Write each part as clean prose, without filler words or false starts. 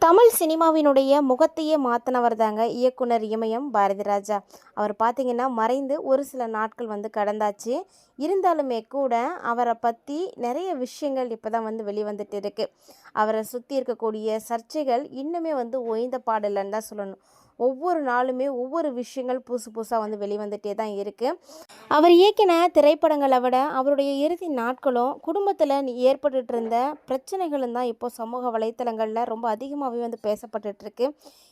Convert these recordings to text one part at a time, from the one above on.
தமிழ் சினிமாவினுடைய முகத்தையே மாற்றினவர் தாங்க இயக்குனர் இமயம் பாரதிராஜா. அவர் பார்த்திங்கன்னா மறைந்து ஒரு சில நாட்கள் கடந்தாச்சு. இருந்தாலுமே கூட அவரை பற்றி நிறைய விஷயங்கள் இப்போ தான் வெளிவந்துட்டு இருக்கு. அவரை சுற்றி இருக்கக்கூடிய சர்ச்சைகள் இன்னுமே ஓய்ந்த பாடலன்னு தான் சொல்லணும். ஒவ்வொரு நாளுமே ஒவ்வொரு விஷயங்கள் புதுசு புதுசாக வெளிவந்துட்டே தான் இருக்குது. அவர் இயக்கின திரைப்படங்களை விட அவருடைய இறுதி நாட்களும் குடும்பத்தில் ஏற்பட்டுட்டு இருந்த பிரச்சனைகளும் தான் இப்போ சமூக வலைத்தளங்களில் ரொம்ப அதிகமாகவே பேசப்பட்டுருக்கு.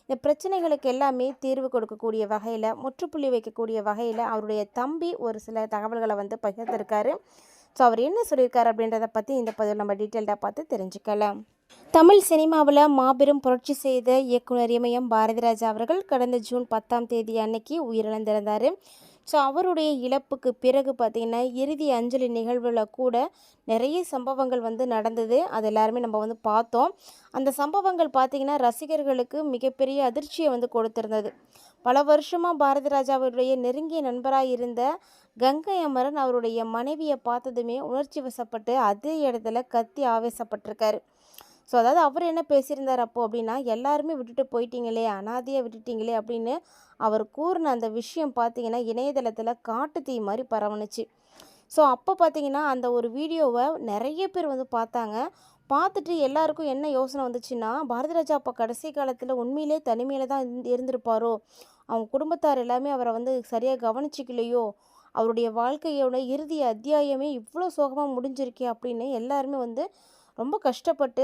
இந்த பிரச்சனைகளுக்கு எல்லாமே தீர்வு கொடுக்கக்கூடிய வகையில், முற்றுப்புள்ளி வைக்கக்கூடிய வகையில் அவருடைய தம்பி ஒரு சில தகவல்களை பகிர்ந்திருக்காரு. ஸோ அவர் என்ன சொல்லியிருக்காரு அப்படின்றத பற்றி இந்த பதிவில் நம்ம டீட்டெயில்டாக பார்த்து தெரிஞ்சுக்கலாம். தமிழ் சினிமாவில் மாபெரும் புரட்சி செய்த இயக்குனர் இமயம் பாரதிராஜா அவர்கள் கடந்த ஜூன் 10ஆம் தேதி அன்னைக்கு உயிரிழந்திருந்தார். ஸோ அவருடைய இழப்புக்கு பிறகு பார்த்திங்கன்னா இறுதி அஞ்சலி நிகழ்வில் கூட நிறைய சம்பவங்கள் நடந்தது. அது எல்லாருமே நம்ம பார்த்தோம். அந்த சம்பவங்கள் பார்த்திங்கன்னா ரசிகர்களுக்கு மிகப்பெரிய அதிர்ச்சியை கொடுத்துருந்தது. பல வருஷமாக பாரதிராஜாவுடைய நெருங்கிய நண்பராக இருந்த கங்கை அமரன் அவருடைய மனைவியை பார்த்ததுமே உணர்ச்சி வசப்பட்டு அதே இடத்துல கத்தி ஆவேசப்பட்டிருக்காரு. ஸோ அதாவது அவர் என்ன பேசியிருந்தார் அப்போது அப்படின்னா, எல்லாருமே விட்டுட்டு போயிட்டீங்களே, அனாதையாக விட்டுட்டீங்களே அப்படின்னு அவர் கூறின அந்த விஷயம் பார்த்திங்கன்னா இணையதளத்தில் காட்டு தீ மாதிரி பரவணுச்சு. ஸோ அப்போ பார்த்திங்கன்னா அந்த ஒரு வீடியோவை நிறைய பேர் பார்த்தாங்க. பார்த்துட்டு எல்லாருக்கும் என்ன யோசனை வந்துச்சுன்னா, பாரதிராஜா அப்போ கடைசி காலத்தில் உண்மையிலே தனிமையில் தான் இருந்திருப்பாரோ, அவங்க குடும்பத்தார் எல்லாமே அவரை சரியாக கவனிச்சிக்கலையோ, அவருடைய வாழ்க்கையோட இறுதி அத்தியாயமே இவ்வளோ சோகமாக முடிஞ்சிருக்கே அப்படின்னு எல்லாருமே ரொம்ப கஷ்டப்பட்டு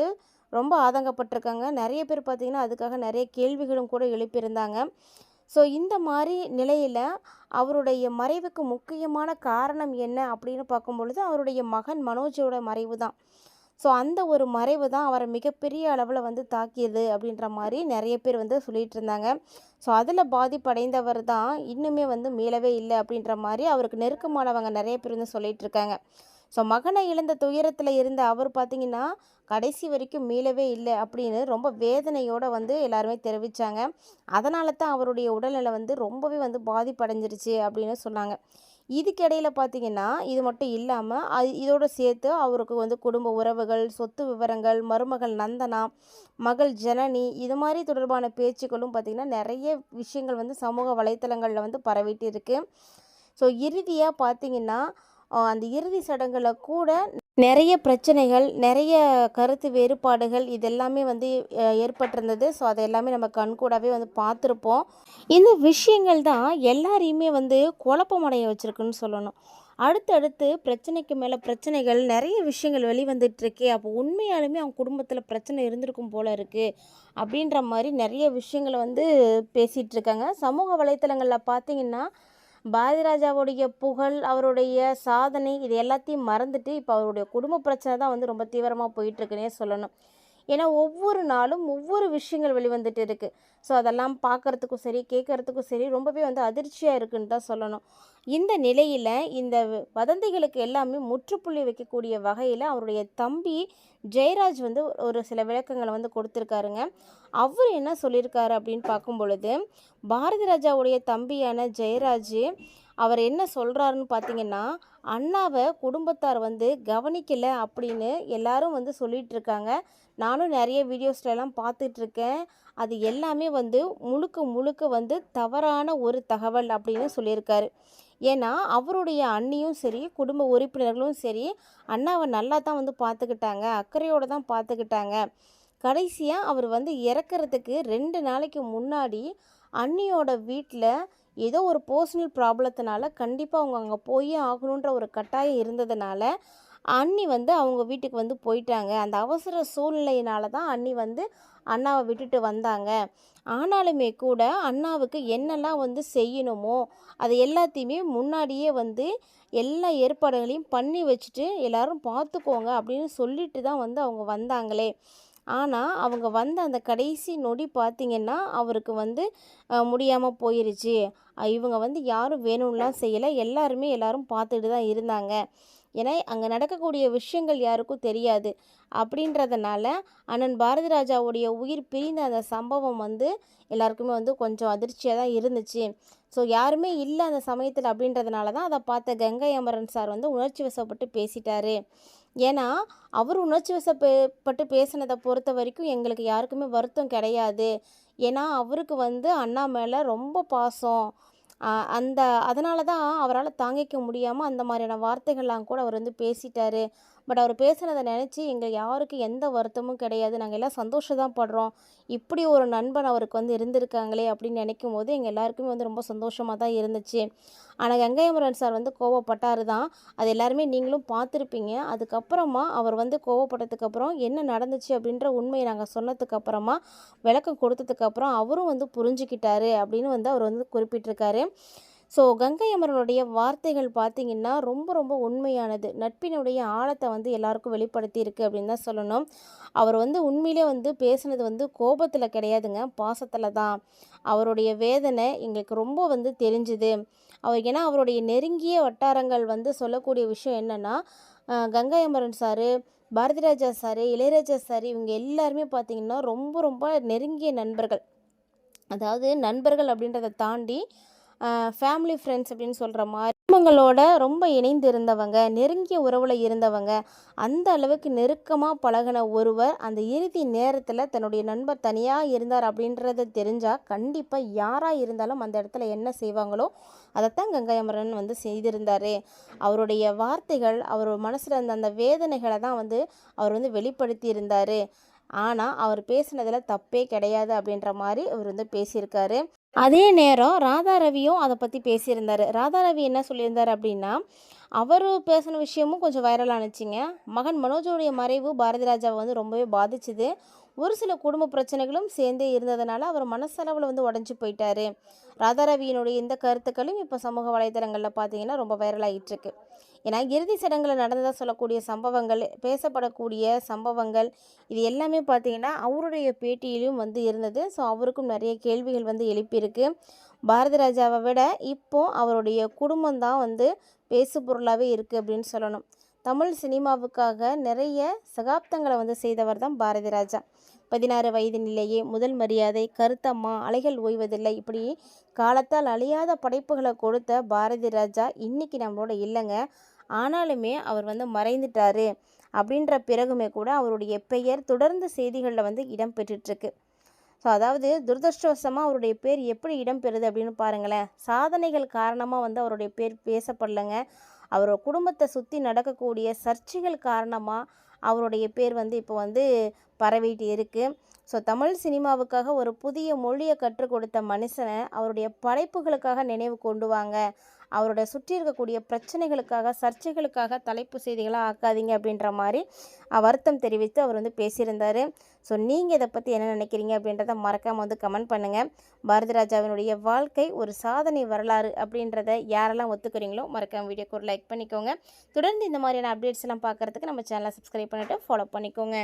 ரொம்ப ஆதங்கப்பட்டிருக்காங்க. நிறைய பேர் பார்த்திங்கன்னா அதுக்காக நிறைய கேள்விகளும் கூட எழுப்பியிருந்தாங்க. ஸோ இந்த மாதிரி நிலையில் அவருடைய மறைவுக்கு முக்கியமான காரணம் என்ன அப்படின்னு பார்க்கும்பொழுது அவருடைய மகன் மனோஜோட மறைவு தான். ஸோ அந்த ஒரு மறைவு தான் அவரை மிகப்பெரிய அளவில் தாக்கியது அப்படின்ற மாதிரி நிறைய பேர் சொல்லிகிட்டு இருந்தாங்க. ஸோ அதில் பாதிப்படைந்தவர் தான் இன்னுமே மீளவே இல்லை அப்படின்ற மாதிரி அவருக்கு நெருக்கமானவங்க நிறைய பேர் சொல்லிகிட்டு இருக்காங்க. ஸோ மகனை இழந்த துயரத்தில் இருந்த அவர் பார்த்திங்கன்னா கடைசி வரைக்கும் மீளவே இல்லை அப்படின்னு ரொம்ப வேதனையோடு எல்லாருமே தெரிவித்தாங்க. அதனால தான் அவருடைய உடல்நிலை ரொம்பவே பாதிப்படைஞ்சிருச்சு அப்படின்னு சொன்னாங்க. இதுக்கிடையில் பார்த்திங்கன்னா இது மட்டும் இல்லாமல் இதோடு சேர்த்து அவருக்கு குடும்ப உறவுகள், சொத்து விவரங்கள், மருமகள் நந்தனா, மகள் ஜனனி இது மாதிரி தொடர்பான பேச்சுக்களும் பார்த்திங்கன்னா நிறைய விஷயங்கள் சமூக வலைத்தளங்களில் பரவிட்டு இருக்குது. ஸோ இறுதியாக பார்த்திங்கன்னா அந்த இறுதி சடங்கில் கூட நிறைய பிரச்சனைகள், நிறைய கருத்து வேறுபாடுகள் இதெல்லாமே ஏற்பட்டிருந்தது. ஸோ அதை எல்லாமே நம்ம கண்கூடாவே பார்த்துருப்போம். இந்த விஷயங்கள் தான் எல்லாரையுமே குழப்பமடைய வச்சுருக்குன்னு சொல்லணும். அடுத்தடுத்து பிரச்சனைக்கு மேலே பிரச்சனைகள், நிறைய விஷயங்கள் வெளிவந்துட்டுருக்கே, அப்போ உண்மையாலுமே அவங்க குடும்பத்தில் பிரச்சனை இருந்திருக்கும் போல் இருக்குது அப்படின்ற மாதிரி நிறைய விஷயங்களை பேசிகிட்டு இருக்காங்க. சமூக வலைத்தளங்களில் பார்த்திங்கன்னா பாரதிராஜாவுடைய புகழ், அவருடைய சாதனை இது எல்லாத்தையும் மறந்துட்டு இப்போ அவருடைய குடும்ப பிரச்சனை தான் ரொம்ப தீவிரமாக போயிட்டுருக்குன்னே சொல்லணும். ஏன்னா ஒவ்வொரு நாளும் ஒவ்வொரு விஷயங்கள் வெளிவந்துட்டு இருக்குது. ஸோ அதெல்லாம் பார்க்குறதுக்கும் சரி, கேட்குறதுக்கும் சரி ரொம்பவே அதிர்ச்சியாக இருக்குன்னு தான் சொல்லணும். இந்த நிலையில் இந்த வதந்திகளுக்கு எல்லாமே முற்றுப்புள்ளி வைக்கக்கூடிய வகையில் அவருடைய தம்பி ஜெயராஜ் ஒரு சில விளக்கங்களை கொடுத்துருக்காருங்க. அவர் என்ன சொல்லியிருக்காரு அப்படின்னு பார்க்கும் பொழுது, பாரதிராஜாவுடைய தம்பியான ஜெயராஜ் அவர் என்ன சொல்கிறாருன்னு பார்த்தீங்கன்னா, அண்ணாவை குடும்பத்தார் கவனிக்கலை அப்படின்னு எல்லாரும் சொல்லிகிட்டு இருக்காங்க. நானும் நிறைய வீடியோஸ்லாம் பார்த்துட்ருக்கேன். அது எல்லாமே முழுக்க முழுக்க தவறான ஒரு தகவல் அப்படின்னு சொல்லியிருக்காரு. ஏன்னா அவருடைய அண்ணியும் சரி, குடும்ப உறுப்பினர்களும் சரி அண்ணாவை நல்லா தான் பார்த்துக்கிட்டாங்க, அக்கறையோடு தான் பார்த்துக்கிட்டாங்க. கடைசியாக அவர் இறக்கிறதுக்கு 2 நாளைக்கு முன்னாடி அண்ணியோட வீட்டில் ஏதோ ஒரு பர்சனல் ப்ராப்ளத்தினால கண்டிப்பாக அவங்க அங்கே போயே ஆகணுன்ற ஒரு கட்டாயம் இருந்ததுனால அண்ணி அவங்க வீட்டுக்கு போயிட்டாங்க. அந்த அவசர சூழ்நிலையினால தான் அண்ணி அண்ணாவை விட்டுட்டு வந்தாங்க. ஆனாலுமே கூட அண்ணாவுக்கு என்னெல்லாம் செய்யணுமோ அது எல்லாத்தையுமே முன்னாடியே எல்லா ஏற்பாடுகளையும் பண்ணி வச்சுட்டு எல்லாரும் பார்த்துக்கோங்க அப்படின்னு சொல்லிட்டு தான் அவங்க வந்தாங்களே. ஆனால் அவங்க அந்த கடைசி நொடி பார்த்திங்கன்னா அவருக்கு முடியாமல் போயிருச்சு. இவங்க யாரும் வேணும்லாம் செய்யலை, எல்லாரும் பார்த்துட்டு தான் இருந்தாங்க. ஏன்னா அங்கே நடக்கக்கூடிய விஷயங்கள் யாருக்கும் தெரியாது. அப்படின்றதுனால அண்ணன் பாரதிராஜாவுடைய உயிர் பிரிந்த அந்த சம்பவம் எல்லாருக்குமே கொஞ்சம் அதிர்ச்சியாக தான் இருந்துச்சு. ஸோ யாருமே இல்லை அந்த சமயத்தில் அப்படின்றதுனால தான் அதை பார்த்த கங்கை அமரன் சார் உணர்ச்சி வசப்பட்டு பேசிட்டாரு ஏன்னா, அவர் உணர்ச்சி வசப்பட்டு பேசினத பொறுத்த வரைக்கும் எங்களுக்கு யாருக்குமே வருத்தம் கிடையாது. ஏன்னா, அவருக்கு வந்து அண்ணா மேல ரொம்ப பாசம். அ அந்த அதனால தான் அவரால தாங்கிக்க முடியாம அந்த மாரியான வார்த்தைகள்லாம் கூட அவர் வந்து பேசிட்டாரு. பட் அவர் பேசினத நெனச்சு எங்க யாருக்கும் எந்த வருத்தமும் கிடையாது. நாங்க எல்லாம் சந்தோஷம் தான் படுறோம். இப்படி ஒரு நண்பன் அவருக்கு வந்து இருந்திருக்காங்களே அப்படின்னு நெனைக்கும்போது, எங்க எல்லாருக்குமே வந்து ரொம்ப சந்தோஷமா தான் இருந்துச்சு. ஆனா, கங்கை அமரன் சார் வந்து கோவப்பட்டாரு தான். அது எல்லாருமே நீங்களும் பார்த்துருப்பீங்க. அதுக்கப்புறமா அவர் வந்து கோவப்பட்டதுக்கப்புறம் என்ன நடந்துச்சு அப்படின்ற உண்மைய நாங்க சொன்னதுக்கப்புறமா, விளக்கம் கொடுத்ததுக்கப்புறம் அவரும் வந்து புரிஞ்சுக்கிட்டாரு அப்படின்னு வந்து அவர் வந்து குறிப்பிட்டிருக்காரு. ஸோ கங்கை அமரனுடைய வார்த்தைகள் பார்த்தீங்கன்னா, ரொம்ப ரொம்ப உண்மையானது. நட்பினுடைய ஆழத்த வந்து எல்லாருக்கும் வெளிப்படுத்தியிருக்கு அப்படின்னு தான் சொல்லணும். அவர் வந்து உண்மையிலே வந்து பேசினது வந்து கோபத்தில கிடையாதுங்க, பாசத்தில தான். அவருடைய வேதனை எங்களுக்கு ரொம்ப வந்து தெரிஞ்சுது. ஏன்னா அவருடைய நெருங்கிய வட்டாரங்கள் வந்து சொல்லக்கூடிய விஷயம் என்னன்னா, Gangai Amaran sir, Bharathiraja sir, Ilaiyaraaja sir இவங்க எல்லாருமே பார்த்தீங்கன்னா, ரொம்ப ரொம்ப நெருங்கிய நண்பர்கள். அதாவது நண்பர்கள் அப்படின்றத தாண்டி ஃபேமிலி ஃப்ரெண்ட்ஸ் அப்படின்னு சொல்கிற மாதிரி குடும்பங்களோட ரொம்ப இணைந்து இருந்தவங்க, நெருங்கிய உறவில் இருந்தவங்க, அந்த அளவுக்கு நெருக்கமாக பழகின ஒருவர் அந்த இறுதி நேரத்தில் தன்னுடைய நண்பர் தனியாக இருந்தார் அப்படின்றத தெரிஞ்சால் கண்டிப்பாக யாராக இருந்தாலும் அந்த இடத்துல என்ன செய்வாங்களோ அதைத்தான் கங்கை அமரன் வந்து செய்திருந்தார். அவருடைய வார்த்தைகள் அவர் மனசில் இருந்த அந்த வேதனைகளை தான் வந்து அவர் வந்து வெளிப்படுத்தி இருந்தார். ஆனால் அவர் பேசினதில் தப்பே கிடையாது அப்படின்ற மாதிரி அவர் வந்து பேசியிருக்காரு. அதே நேரம் ராதா ரவியும் அதை பற்றி பேசியிருந்தார். ராதா ரவி என்ன சொல்லியிருந்தார் அப்படின்னா, அவர் பேசின விஷயமும் கொஞ்சம் வைரல் ஆனுச்சுங்க. மகன் மனோஜோடைய மறைவு பாரதி ராஜாவை வந்து ரொம்பவே பாதிச்சுது. ஒரு சில குடும்ப பிரச்சனைகளும் சேர்ந்தே இருந்ததுனால அவர் மனசளவில் வந்து உடஞ்சி போயிட்டாரு. ராதா ரவியினுடைய இந்த கருத்துக்களும் இப்போ சமூக வலைதளங்களில் பார்த்தீங்கன்னா ரொம்ப வைரல் ஆகிட்டுருக்கு. ஏன்னா இறுதி சடங்கில் நடந்ததாக சொல்லக்கூடிய சம்பவங்கள், பேசப்படக்கூடிய சம்பவங்கள் இது எல்லாமே பார்த்தீங்கன்னா அவருடைய பேட்டியிலும் வந்து இருந்தது. ஸோ அவருக்கும் நிறைய கேள்விகள் வந்து எழுப்பியிருக்கு. பாரதி ராஜாவை விட இப்போ அவருடைய குடும்பம் தான் வந்து பேசு பொருளாகவே இருக்குது அப்படின்னு சொல்லணும். தமிழ் சினிமாவுக்காக நிறைய சகாப்தங்களை வந்து செய்தவர் தான் பாரதி ராஜா. 16 வயதினிலேயே முதல் மரியாதை, கருத்தம்மா, அலைகள் ஓய்வதில்லை இப்படி காலத்தால் அழியாத படைப்புகளை கொடுத்த பாரதி ராஜா இன்னைக்கு நம்மளோட இல்லைங்க. ஆனாலுமே அவர் வந்து மறைந்துட்டாரு அப்படின்ற பிறகுமே கூட அவருடைய பெயர் தொடர்ந்து செய்திகளில் வந்து இடம் பெற்றுட்ருக்கு. ஸோ அதாவது துரதிருஷ்டவசமாக அவருடைய பேர் எப்படி இடம்பெறுது அப்படின்னு பாருங்களேன். சாதனைகள் காரணமாக வந்து அவருடைய பேர் பேசப்படலைங்க. அவரோட குடும்பத்தை சுற்றி நடக்கக்கூடிய சர்ச்சைகள் காரணமாக அவருடைய பேர் வந்து இப்போ வந்து பரவிட்டு இருக்குது. ஸோ தமிழ் சினிமாவுக்காக ஒரு புதிய மொழியை கற்றுக் கொடுத்த மனுஷனை அவருடைய படைப்புகளுக்காக நினைவு கொண்டு வாங்க. அவரோட சுற்றி இருக்கக்கூடிய பிரச்சனைகளுக்காக, சர்ச்சைகளுக்காக தலைப்பு செய்திகளாக ஆக்காதீங்க அப்படின்ற மாதிரி வருத்தம் தெரிவித்து அவர் வந்து பேசியிருந்தார். ஸோ நீங்கள் இதை பற்றி என்ன நினைக்கிறீங்க அப்படின்றத மறக்காமல் வந்து கமெண்ட் பண்ணுங்கள். பாரதி ராஜாவினுடைய வாழ்க்கை ஒரு சாதனை வரலாறு அப்படின்றத யாரெல்லாம் ஒத்துக்கிறீங்களோ மறக்காமல் வீடியோக்கு ஒரு லைக் பண்ணிக்கோங்க. தொடர்ந்து இந்த மாதிரியான அப்டேட்ஸ் எல்லாம் பார்க்குறதுக்கு நம்ம சேனலை சப்ஸ்கிரைப் பண்ணிவிட்டு ஃபாலோ பண்ணிக்கோங்க.